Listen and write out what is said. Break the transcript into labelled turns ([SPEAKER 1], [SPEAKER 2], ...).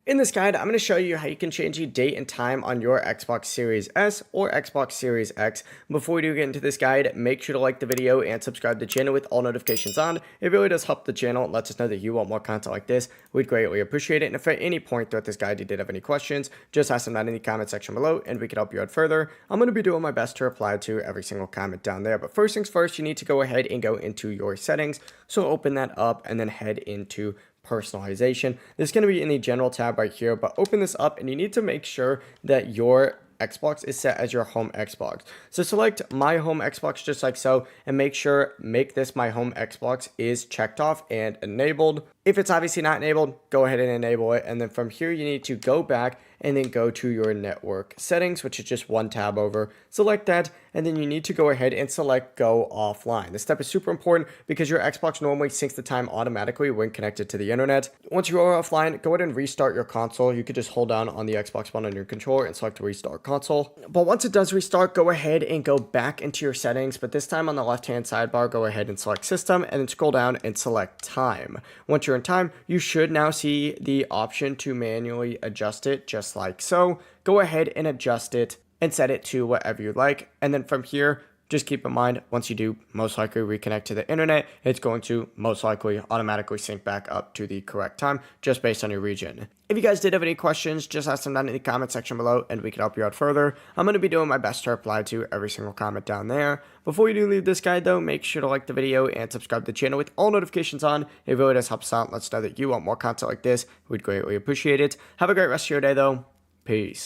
[SPEAKER 1] In this guide, I'm going to show you how you can change the date and time on your Xbox Series S or Xbox Series X. Before we do get into this guide, make sure to like the video and subscribe to the channel with all notifications on. It really does help the channel and lets us know that you want more content like this. We'd greatly appreciate it. And if at any point throughout this guide you did have any questions, just ask them down in the comment section below and we can help you out further. I'm going to be doing my best to reply to every single comment down there. But first things first, you need to go ahead and go into your settings. So open that up and then head into personalization. This is going to be in the general tab right here, but open this up and you need to make sure that your Xbox is set as your home Xbox. So select my home Xbox just like so and make this my home Xbox is checked off and enabled. If it's obviously not enabled, go ahead and enable it. And then from here, you need to go back and then go to your network settings, which is just one tab over. Select that, and then you need to go ahead and select go offline. This step is super important because your Xbox normally syncs the time automatically when connected to the internet. Once you are offline, go ahead and restart your console. You could just hold down on the Xbox One on your controller and select restart console. But once it does restart, go ahead and go back into your settings, but this time on the left-hand sidebar, go ahead and select system and then scroll down and select time. Once you're in time, you should now see the option to manually adjust it just like so. Go ahead and adjust it and set it to whatever you like. And then from here, just keep in mind, once you do most likely reconnect to the internet, it's going to most likely automatically sync back up to the correct time just based on your region. If you guys did have any questions, just ask them down in the comment section below and we can help you out further. I'm going to be doing my best to reply to every single comment down there. Before you do leave this guide though, make sure to like the video and subscribe to the channel with all notifications on. It really does help us out. Let us know that you want more content like this. We'd greatly appreciate it. Have a great rest of your day though. Peace.